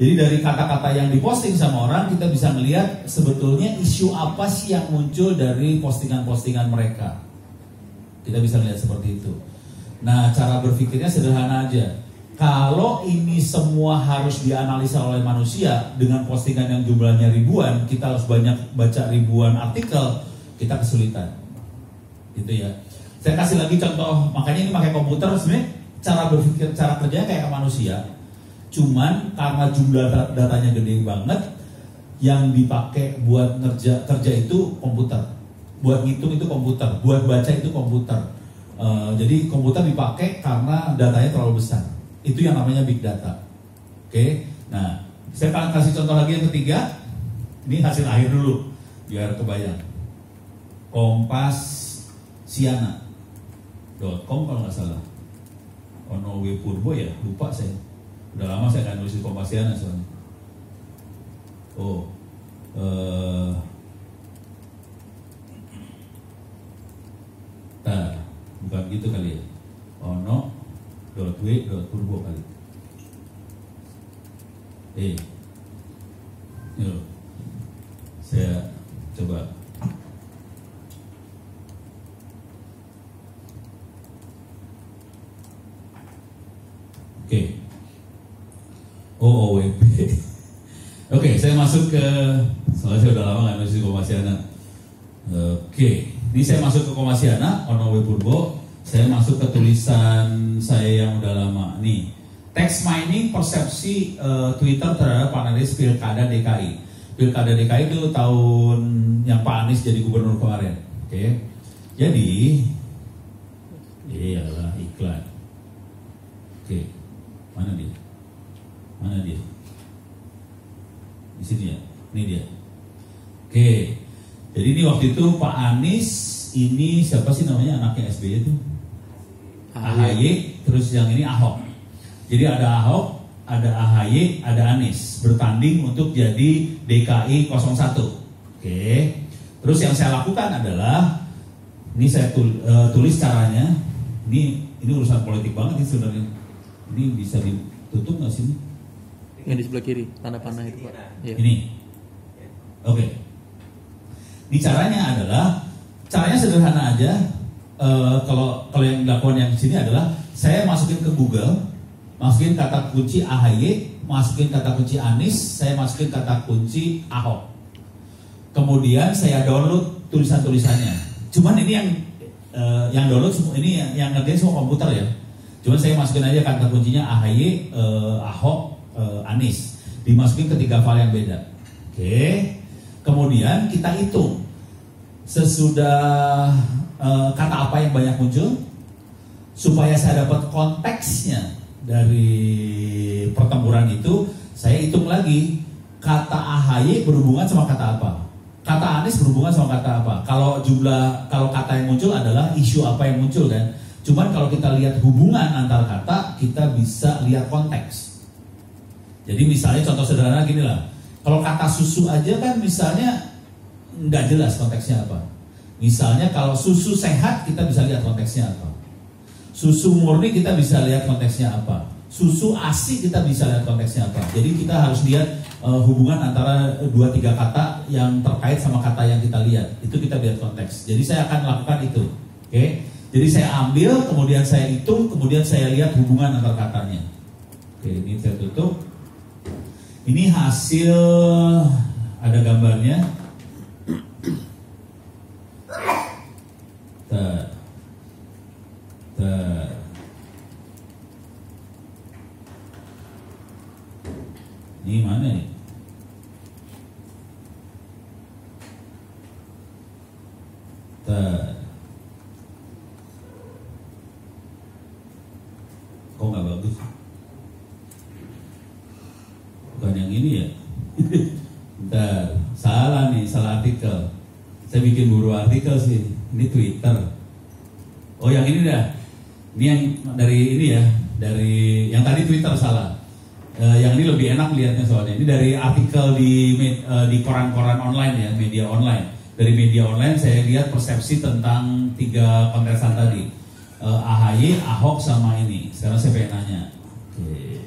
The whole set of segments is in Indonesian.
Jadi dari kata-kata yang diposting sama orang, kita bisa melihat sebetulnya isu apa sih yang muncul dari postingan-postingan mereka. Kita bisa lihat seperti itu. Nah, cara berpikirnya sederhana aja. Kalau ini semua harus dianalisa oleh manusia dengan postingan yang jumlahnya ribuan, kita harus banyak baca ribuan artikel, kita kesulitan. Gitu ya. Saya kasih lagi contoh, makanya ini pakai komputer sebenarnya cara berpikir, cara kerjanya kayak manusia. Cuman karena jumlah datanya gede banget, yang dipakai buat kerja itu komputer, buat ngitung itu komputer, buat baca itu komputer. Jadi komputer dipakai karena datanya terlalu besar. Itu yang namanya big data. Oke. Nah, saya akan kasih contoh lagi yang ketiga. Ini hasil akhir dulu biar kebayang. Kompasiana.com kalau nggak salah. Ono W Purbo ya, lupa saya. Udah lama saya nggak nulis di Kompasiana soalnya. Bukan gitu kali ya. Ono.w.purbo kali. Yuk, saya coba. Oke. OOWP. Oke, saya masuk ke, soalnya saya udah lama nggak nulis di Kompasiana. Oke, ini saya masuk ke Kompasiana, Ono W Purbo. Saya masuk ke tulisan saya yang udah lama. Nih, text mining persepsi Twitter terhadap panelis Pilkada DKI. Pilkada DKI itu tahun yang Pak Anies jadi gubernur kemarin. Oke, jadi, iyalah iklan. Oke, mana dia? Mana dia? Di sini ya, ini dia. Oke, jadi ini waktu itu Pak Anies, ini siapa sih namanya anaknya SBY itu? AHY, terus yang ini Ahok. Jadi ada Ahok, ada AHY, ada Anies bertanding untuk jadi DKI 01. Oke, terus yang saya lakukan adalah, ini saya tulis caranya. Ini urusan politik banget nih sebenarnya. Ini bisa ditutup nggak sih? Yang di sebelah kiri, tanda panah itu Pak. Ya. Ini. Oke. Ini caranya sederhana aja. Kalau yang dilakukan yang di sini adalah saya masukin ke Google, masukin kata kunci AHY, masukin kata kunci Anies, saya masukin kata kunci Ahok. Kemudian saya download tulisan-tulisannya. Cuman ini yang download semua, ini yang ngerjain semua komputer ya. Cuman saya masukin aja kata kuncinya AHY, Ahok, Anies, dimasukin ke 3 file yang beda. Oke. Kemudian kita hitung sesudah kata apa yang banyak muncul, supaya saya dapat konteksnya dari pertempuran itu. Saya hitung lagi kata AHY berhubungan sama kata apa, kata Anies berhubungan sama kata apa. Kalau kata yang muncul adalah isu apa yang muncul kan. Cuman kalau kita lihat hubungan antar kata, kita bisa lihat konteks. Jadi misalnya contoh sederhana gini lah, kalau kata susu aja kan misalnya nggak jelas konteksnya apa. Misalnya kalau susu sehat kita bisa lihat konteksnya apa. Susu murni kita bisa lihat konteksnya apa. Susu ASI kita bisa lihat konteksnya apa. Jadi kita harus lihat hubungan antara 2-3 kata yang terkait sama kata yang kita lihat. Itu kita lihat konteks. Jadi saya akan lakukan itu. Oke. Jadi saya ambil, kemudian saya hitung, kemudian saya lihat hubungan antar katanya. Oke, ini saya tutup. Ini hasil, ada gambarnya. Ini mana nih? Kok nggak bagus? Bukan yang ini ya? Bentar, salah nih, salah artikel. Saya bikin buru artikel sih. Ini Twitter. Oh yang ini dah. Ini yang dari ini ya, dari yang tadi Twitter salah. Yang ini lebih enak lihatnya soalnya. Ini dari artikel di koran-koran online ya, media online. Dari media online saya lihat persepsi tentang 3 kontestan tadi. AHY, Ahok sama ini. Sekarang saya pengen nanya. Oke.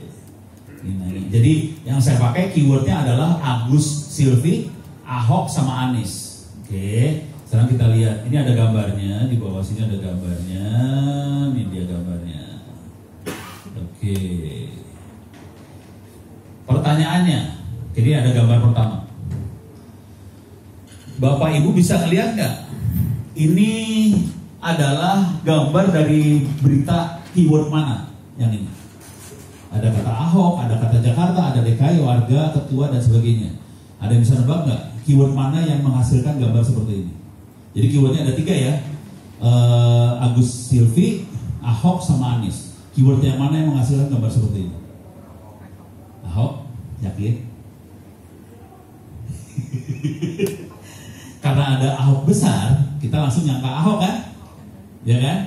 Ini. Jadi yang saya pakai keywordnya adalah Agus Silvi, Ahok sama Anies. Oke, sekarang kita lihat. Ini ada gambarnya, di bawah sini ada gambarnya. Ini dia gambarnya. Oke. Pertanyaannya, jadi ada gambar pertama. Bapak Ibu bisa ngelihat nggak? Ini adalah gambar dari berita keyword mana yang ini? Ada kata Ahok, ada kata Jakarta, ada DKI, warga, ketua, dan sebagainya. Ada yang bisa nebak nggak? Keyword mana yang menghasilkan gambar seperti ini? Jadi keywordnya ada 3 ya. Agus Silvi, Ahok, sama Anies. Keyword yang mana yang menghasilkan gambar seperti ini? Ahok, yakin? Karena ada Ahok besar, kita langsung nyangka Ahok kan? Ya kan?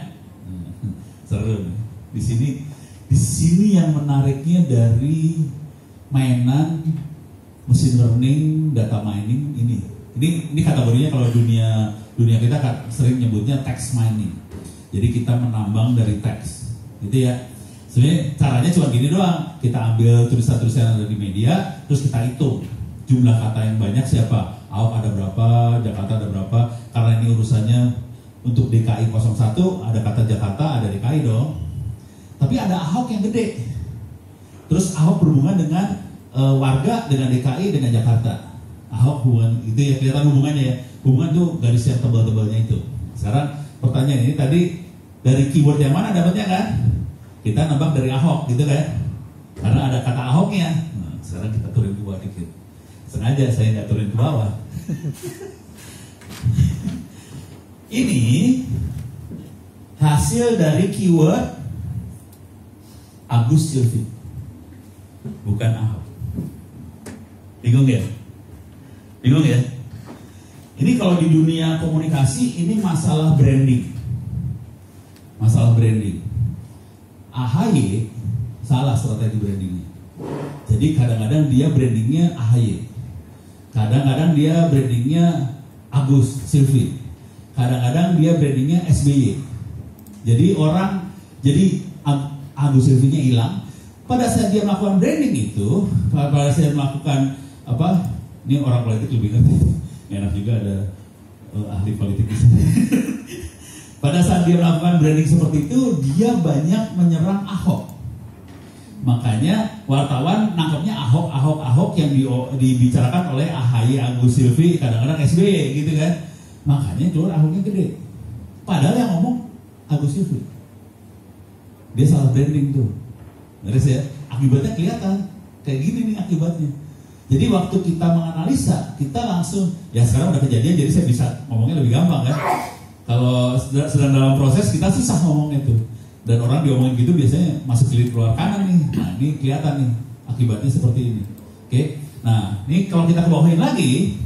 Seru. Di sini yang menariknya dari mainan mesin learning, data mining ini. Ini kategorinya kalau dunia kita sering nyebutnya text mining. Jadi kita menambang dari teks, gitu ya. Sebenarnya caranya cuma gini doang. Kita ambil tulisan-tulisan yang ada di media, terus kita hitung jumlah kata yang banyak siapa. Ahok ada berapa, Jakarta ada berapa. Karena ini urusannya untuk DKI 01, ada kata Jakarta, ada DKI dong. Tapi ada Ahok yang gede. Terus Ahok berhubungan dengan warga, dengan DKI, dengan Jakarta. Ahok hubungan, itu ya kelihatan hubungannya ya. Hubungan tuh garis yang tebal-tebalnya itu. Sekarang pertanyaan ini tadi dari keyword yang mana dapatnya kan? Kita nembak dari Ahok gitu kan? Karena ada kata Ahoknya. Nah, sekarang kita turun ke bawah dikit. Sengaja saya nggak turun ke bawah. Ini hasil dari keyword Agus Silvi, bukan Ahok. Bingung ya? Bingung ya? Ini kalau di dunia komunikasi ini masalah branding. Masalah branding. AHY salah strategi brandingnya. Jadi kadang-kadang dia brandingnya AHY, kadang-kadang dia brandingnya Agus Silvi, kadang-kadang dia brandingnya SBY. Jadi Agus Silvinya hilang. Pada saat dia melakukan branding itu, pada saat melakukan apa? Ini orang politik lebih ngerti. Enak juga ada ahli politik di sini. Pada saat dia melakukan branding seperti itu, dia banyak menyerang Ahok. Makanya wartawan nangkapnya Ahok yang dibicarakan oleh AHY, Agus Silvi, kadang-kadang SBY gitu kan. Makanya keluar Ahoknya gede. Padahal yang ngomong Agus Silvi. Dia salah branding tuh. Beres ya? Akibatnya kelihatan. Kayak gini nih akibatnya. Jadi waktu kita menganalisa, kita langsung, ya sekarang udah kejadian jadi saya bisa ngomongnya lebih gampang kan. Kalau sedang dalam proses kita susah ngomongnya tuh. Dan orang diomongin gitu biasanya masuk kiri keluar kanan nih. Nah ini kelihatan nih akibatnya seperti ini. Oke. Nah ini kalau kita kebawahin lagi,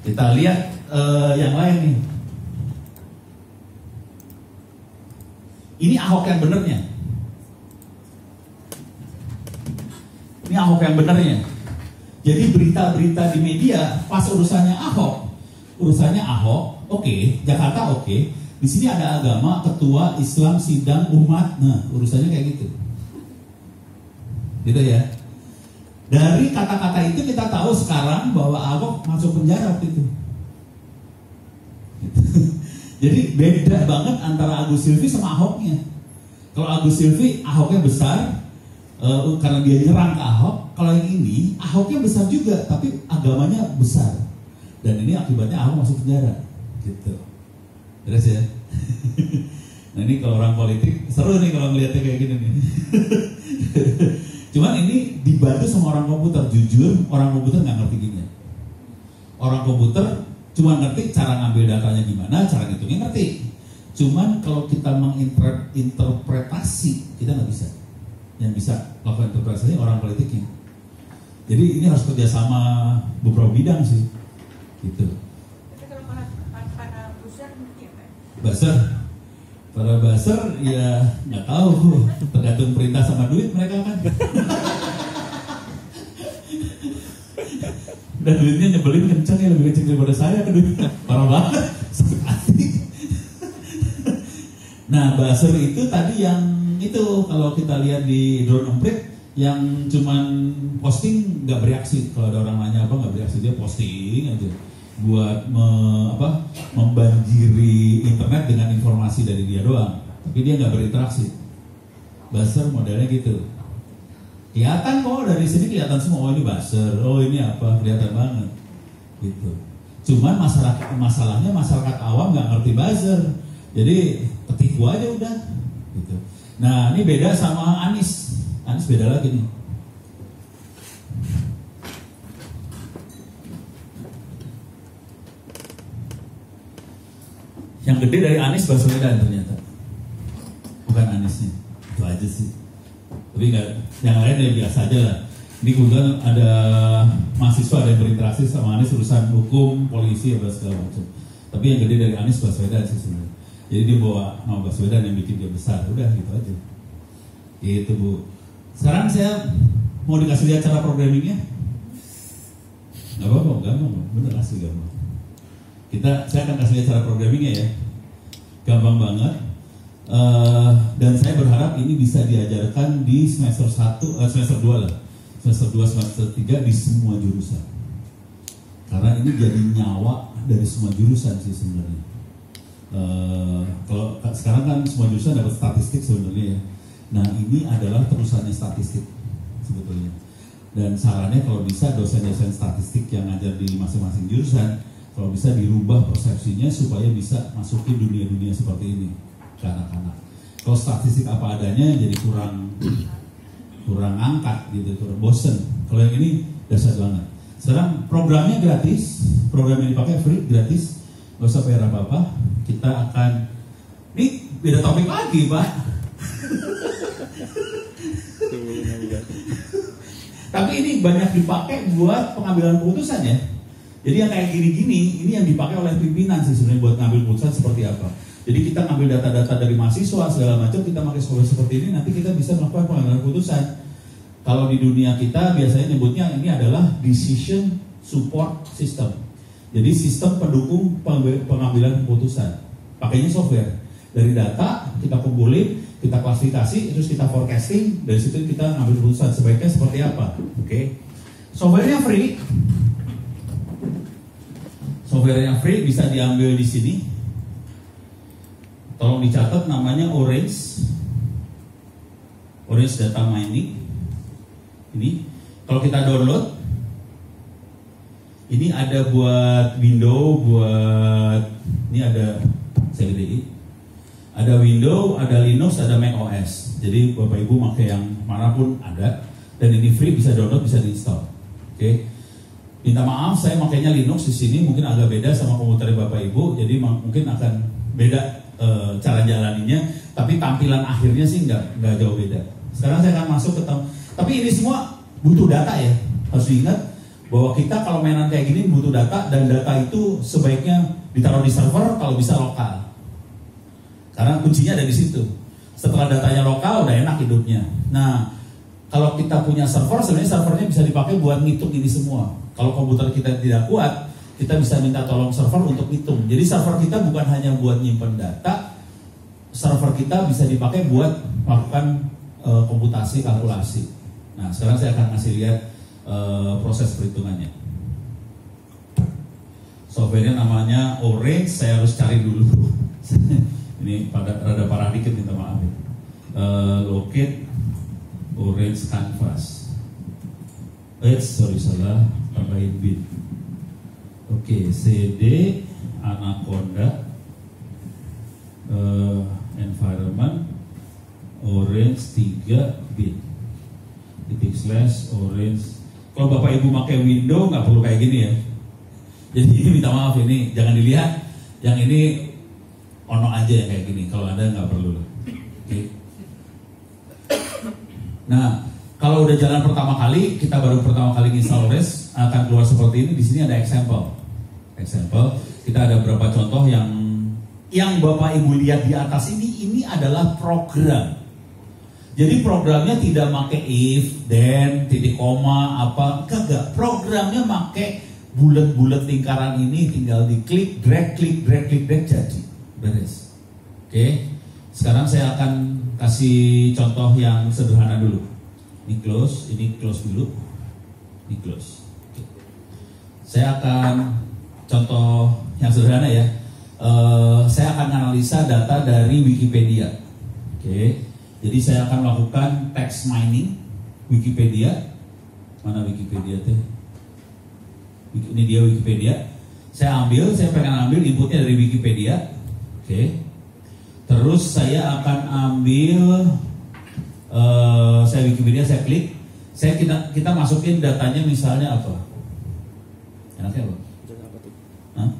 kita lihat yang lain nih. Ini Ahok yang benernya. Ini Ahok yang benernya. Jadi berita-berita di media pas urusannya Ahok, oke, Jakarta oke. Di sini ada agama, ketua, Islam, sidang, umat. Nah, urusannya kayak gitu. Gitu ya. Dari kata-kata itu kita tahu sekarang bahwa Ahok masuk penjara waktu itu. Gitu. Jadi beda banget antara Agus Silvi sama Ahoknya. Kalau Agus Silvi, Ahoknya besar karena dia nyerang ke Ahok. Kalau yang ini, Ahoknya besar juga, tapi agamanya besar. Dan ini akibatnya Ahok masuk penjara. Gitu. Terus ya. Nah ini kalau orang politik seru nih kalau ngeliatnya kayak gini nih. Cuman ini dibantu sama orang komputer. Jujur, orang komputer nggak ngerti gini. Orang komputer cuma ngerti cara ngambil datanya gimana, cara ngitungnya ngerti. Cuman kalau kita menginterpretasi, kita nggak bisa. Yang bisa melakukan interpretasi orang politiknya. Jadi ini harus kerjasama beberapa bidang sih, gitu. Tapi kalau para buzzer mungkin ya Pak? Para buzzer ya nggak tahu, tergantung perintah sama duit mereka kan. Dan duitnya nyebelin kencang ya, lebih kencang daripada saya kan duitnya. Parah banget, sakit hati. Nah buzzer itu tadi yang itu kalau kita lihat di drone emprit yang cuman posting nggak bereaksi, kalau ada orang nanya apa nggak bereaksi, dia posting aja buat membanjiri internet dengan informasi dari dia doang, tapi dia nggak berinteraksi. Buzzer modelnya gitu, kelihatan kok dari sini, kelihatan semua, oh ini buzzer, oh ini apa, kelihatan banget gitu. Cuman masalahnya masyarakat awam nggak ngerti buzzer, jadi ketipu aja udah gitu. Nah ini beda sama Anies beda lagi nih. Yang gede dari Anies Baswedan ternyata, bukan Aniesnya, itu aja sih. Tapi nggak, yang lain ya biasa aja lah. Ini kebetulan ada mahasiswa ada yang berinteraksi sama Anies urusan hukum, polisi, apa segala macam. Tapi yang gede dari Anies Baswedan sih sebenarnya. Jadi dia bawa nama Baswedan yang bikin dia besar, udah gitu aja. Gitu Bu. Sekarang saya mau dikasih lihat cara programmingnya. Nggak apa-apa, gampang, bener asli gampang. Saya akan kasih lihat cara programmingnya ya, gampang banget. Dan saya berharap ini bisa diajarkan di semester 2 lah, semester 2, semester 3 di semua jurusan. Karena ini jadi nyawa dari semua jurusan sih sebenarnya. Kalau sekarang kan semua jurusan dapat statistik sebenarnya ya. Nah ini adalah terusannya statistik sebetulnya. Dan sarannya kalau bisa dosen-dosen statistik yang ngajar di masing-masing jurusan, kalau bisa dirubah persepsinya supaya bisa masukin dunia-dunia seperti ini ke anak-anak. Kalau statistik apa adanya jadi kurang angkat gitu, kurang bosen. Kalau yang ini dasar banget. Sekarang programnya gratis, program yang dipakai free, gratis, gak usah bayar apa-apa. Kita akan, ini beda topik lagi Pak. Tapi ini banyak dipakai buat pengambilan keputusan ya. Jadi yang kayak gini-gini, ini yang dipakai oleh pimpinan sih sebenarnya buat ngambil keputusan seperti apa. Jadi kita ngambil data-data dari mahasiswa segala macam, kita pakai software seperti ini, nanti kita bisa melakukan pengambilan keputusan. Kalau di dunia kita biasanya nyebutnya ini adalah decision support system. Jadi sistem pendukung pengambilan keputusan. Pakainya software. Dari data kita kumpulin, kita klasifikasi, terus kita forecasting, dari situ kita ngambil keputusan sebaiknya seperti apa. Oke. Softwarenya free. Softwarenya free, bisa diambil di sini. Tolong dicatat namanya Orange Data Mining. Ini kalau kita download, ini ada buat Windows, ini ada CDI, ada Windows, ada Linux, ada Mac OS. Jadi Bapak Ibu pakai yang manapun ada, dan ini free, bisa download, bisa diinstal. Oke. Minta maaf, saya makainya Linux di sini, mungkin agak beda sama komputer Bapak Ibu, jadi mungkin akan beda cara jalaninya, tapi tampilan akhirnya sih nggak jauh beda. Sekarang saya akan masuk ke tapi ini semua butuh data ya, harus diingat bahwa kita kalau mainan kayak gini butuh data, dan data itu sebaiknya ditaruh di server, kalau bisa lokal. Karena kuncinya ada di situ. Setelah datanya lokal, udah enak hidupnya. Nah, kalau kita punya server, sebenarnya servernya bisa dipakai buat ngitung ini semua. Kalau komputer kita tidak kuat, kita bisa minta tolong server untuk hitung. Jadi server kita bukan hanya buat nyimpen data, server kita bisa dipakai buat melakukan komputasi, kalkulasi. Nah, sekarang saya akan kasih lihat proses perhitungannya. Softwarenya namanya Orange, saya harus cari dulu. Ini rada parah dikit, minta maaf ya. Locate Orange Canvas. Salah, tambahin bit. Oke, CD Anaconda environment Orange 3 bit / Orange. Kalau Bapak Ibu pakai Windows nggak perlu kayak gini ya. Jadi ini minta maaf, ini jangan dilihat. Yang ini ono aja ya kayak gini. Kalau Anda nggak perlu. Oke. Nah, kalau udah jalan pertama kali, kita baru pertama kali install Orange, akan keluar seperti ini. Di sini ada example. Kita ada beberapa contoh yang Bapak Ibu lihat di atas ini adalah program. Jadi programnya tidak pakai if, then, titik koma, apa, enggak. Programnya pakai bulat-bulat lingkaran ini, tinggal diklik, drag, jadi beres. Oke. Sekarang saya akan kasih contoh yang sederhana dulu. Ini close dulu, ini close. Oke. Saya akan contoh yang sederhana ya. Saya akan analisa data dari Wikipedia. Oke. Jadi saya akan melakukan text mining Wikipedia. Mana Wikipedia teh? Ini dia Wikipedia. Saya pengen ambil inputnya dari Wikipedia. Oke. Terus saya akan ambil saya Wikipedia, saya klik, kita masukin datanya misalnya apa? Enaknya apa? Data apa tuh? Hah?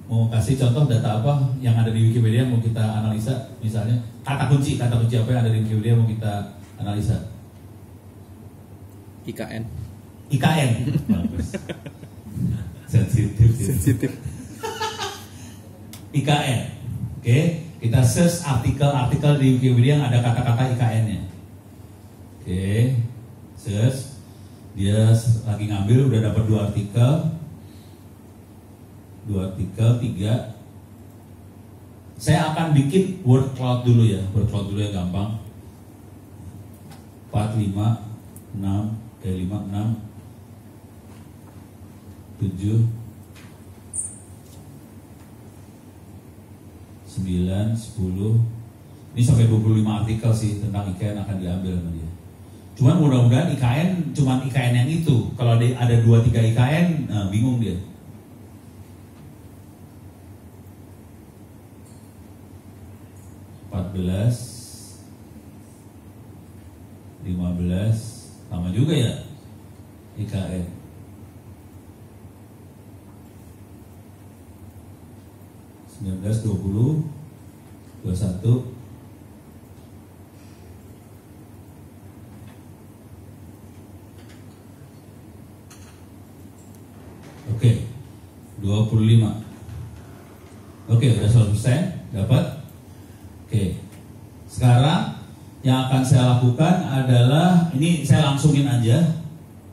Mau kasih contoh data apa yang ada di Wikipedia mau kita analisa, misalnya kata kunci apa yang ada di Wikipedia mau kita analisa? IKN. Bagus. Sensitif. IKN. Oke, kita search artikel di Wikipedia yang ada kata-kata IKN-nya. Oke, search. Dia lagi ngambil, udah dapat 2 artikel, 3. Saya akan bikin word cloud dulu ya, yang gampang. 4, 5, 6, 7, 9, 10. Ini sampai 25 artikel sih tentang IKN akan diambil sama dia. Cuman mudah-mudahan cuman IKN yang itu. Kalau ada 2-3 IKN, bingung dia. (14) 15 sama juga ya IKN. 19, 20, 21. Oke, 25. Oke, udah selesai, dapat. Oke, sekarang yang akan saya lakukan adalah ini saya langsungin aja,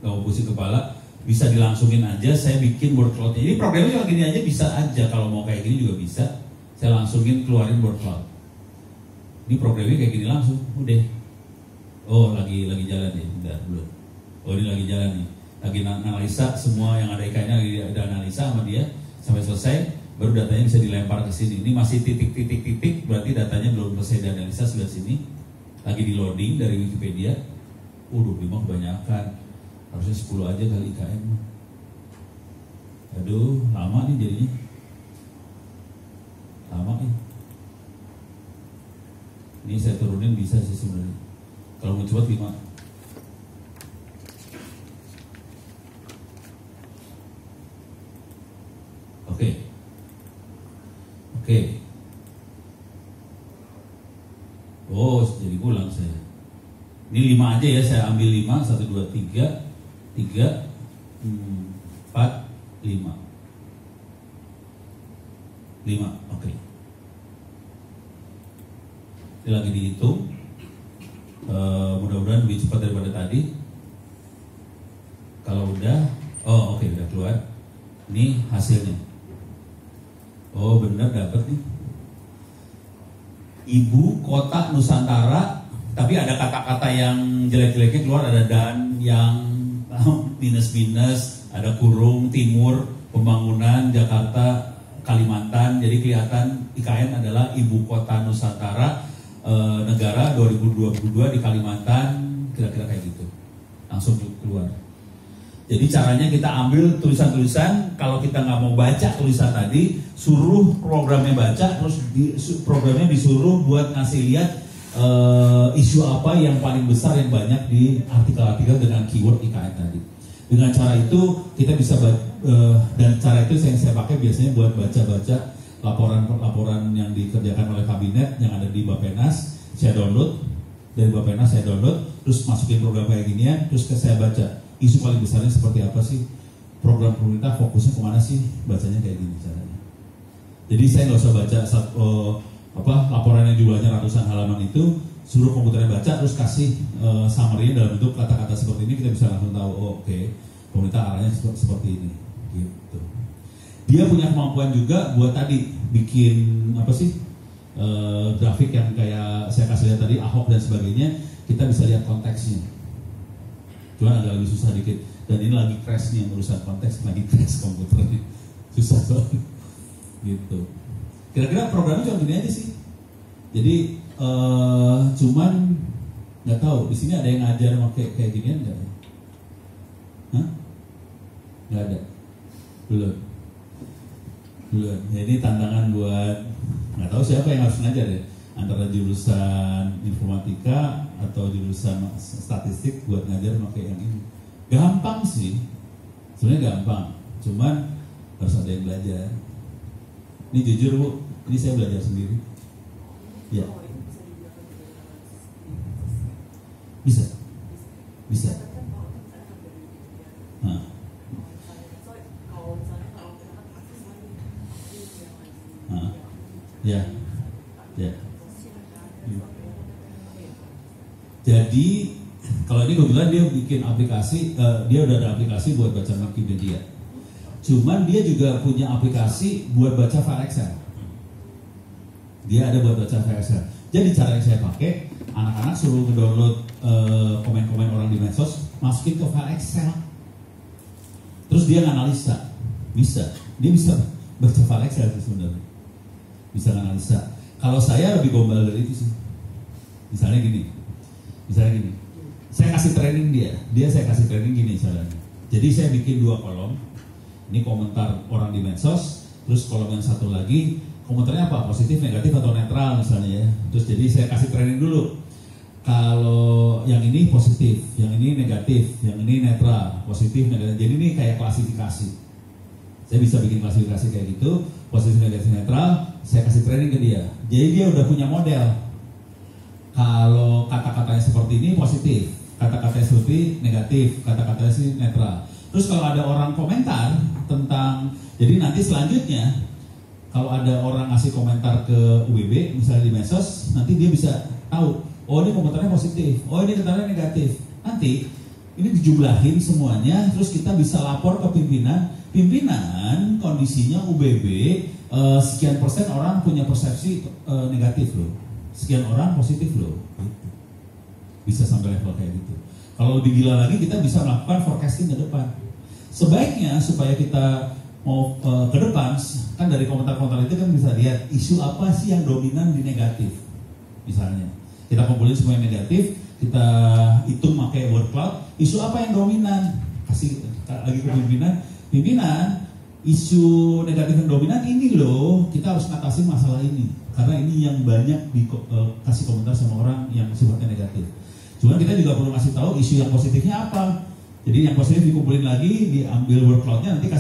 nggak mau pusing kepala, bisa dilangsungin aja. Saya bikin word cloud-nya. Ini programnya cuma gini aja bisa aja, kalau mau kayak gini juga bisa. Saya langsungin keluarin word cloud. Ini programnya kayak gini langsung, udah. Oh lagi jalan ya, enggak belum. Oh ini lagi jalan nih, lagi analisa semua yang ada ikannya, lagi ada analisa sama dia sampai selesai. Baru datanya bisa dilempar ke sini. Ini masih titik, berarti datanya belum selesai dianalisa. Sebelah sini lagi di loading dari Wikipedia. 25 kebanyakan. Harusnya 10 aja kali IKN. Aduh, lama nih jadinya. Lama nih. Ini saya turunin bisa sih sebenarnya. Kalau mau cepat 5. Oke. Oh, jadi ulang saya. Ini 5 aja ya, saya ambil 5, 1, 2, 3, 4, 5. 5, oke. Ini lagi dihitung. Mudah-mudahan lebih cepat daripada tadi. Kalau udah, oh oke, udah keluar. Ini hasilnya. Oh benar dapat nih. Ibu kota Nusantara, tapi ada kata-kata yang jelek-jeleknya keluar, ada dan yang minus-minus, ada kurung, timur, pembangunan, Jakarta, Kalimantan. Jadi kelihatan IKN adalah ibu kota Nusantara, negara 2022 di Kalimantan, kira-kira kayak gitu. Langsung keluar. Jadi caranya kita ambil tulisan-tulisan, kalau kita nggak mau baca tulisan tadi, suruh programnya baca, terus programnya disuruh buat ngasih lihat isu apa yang paling besar yang banyak di artikel-artikel dengan keyword IKN tadi. Dengan cara itu kita bisa dan cara itu yang saya pakai biasanya buat baca-baca laporan-laporan yang dikerjakan oleh kabinet yang ada di Bappenas. Saya download dari Bappenas, saya download, terus masukin program kayak gini ya, terus saya baca. Isu paling besarnya seperti apa sih? Program pemerintah fokusnya kemana sih? Bacanya kayak gini caranya. Jadi saya nggak usah baca laporan yang jumlahnya ratusan halaman itu, suruh komputernya baca terus kasih summary dalam bentuk kata-kata seperti ini, kita bisa langsung tahu. Oh, oke, pemerintah arahnya seperti ini. Gitu. Dia punya kemampuan juga buat tadi bikin apa sih grafik yang kayak saya kasih lihat tadi Ahok dan sebagainya, kita bisa lihat konteksnya. Cuman agak lebih susah dikit. Dan ini lagi crash nih, yang urusan konteks lagi crash komputernya, susah banget gitu. Kira-kira programnya cuma gini aja sih. Jadi cuman nggak tahu di sini ada yang ngajar pakai kayak ginian nggak? Hah? Nggak ada. Belum. Ya, ini tantangan buat nggak tahu siapa yang harus ngajar ya, antara jurusan informatika atau jurusan statistik buat ngajar pakai yang ini. Gampang sih, sebenarnya gampang, cuman harus ada yang belajar. Ini jujur Bu, ini saya belajar sendiri. Ya. Bisa. Nah. Ya. Jadi kalau ini kebetulan dia bikin aplikasi, dia udah ada aplikasi buat baca Wikipedia. Cuman dia juga punya aplikasi buat baca file Excel. Dia ada buat baca file Excel. Jadi cara yang saya pakai, anak-anak suruh ngedownload komen-komen orang di medsos, masukin ke file Excel. Terus dia nganalisa, dia bisa baca file Excel itu sebenarnya. Bisa analisa. Kalau saya lebih gombal dari itu sih. Misalnya gini, saya kasih training saya kasih training gini caranya. Jadi saya bikin 2 kolom. Ini komentar orang di medsos, terus kolom yang satu lagi komentarnya apa? Positif, negatif atau netral misalnya ya. Terus jadi saya kasih training dulu. Kalau yang ini positif, yang ini negatif, yang ini netral, positif, negatif. Jadi ini kayak klasifikasi. Saya bisa bikin klasifikasi kayak gitu, positif, negatif, netral. Saya kasih training ke dia. Jadi dia udah punya model. Kalau kata-katanya seperti ini positif, kata-katanya seperti negatif, kata-katanya sih netral. Terus kalau ada orang komentar tentang, jadi nanti selanjutnya kalau ada orang ngasih komentar ke UBB misalnya di medsos, nanti dia bisa tahu, oh ini komentarnya positif, oh ini komentarnya negatif. Nanti ini dijumlahin semuanya, terus kita bisa lapor ke pimpinan kondisinya UBB sekian persen orang punya persepsi negatif loh, sekian orang positif loh, bisa sampai level kayak gitu. Kalau lebih gila lagi kita bisa melakukan forecasting ke depan. Sebaiknya supaya kita mau ke depan, kan dari komentar-komentar itu kan bisa lihat isu apa sih yang dominan di negatif. Misalnya kita kumpulin semua yang negatif, kita hitung pakai word cloud, isu apa yang dominan, kasih lagi ke pimpinan, isu negatif yang dominan ini loh, kita harus ngatasin masalah ini karena ini yang banyak dikasih komentar sama orang yang sifatnya negatif. Cuma kita juga perlu kasih tahu isu yang positifnya apa. Jadi yang positif dikumpulin lagi, diambil word cloud-nya, nanti kasih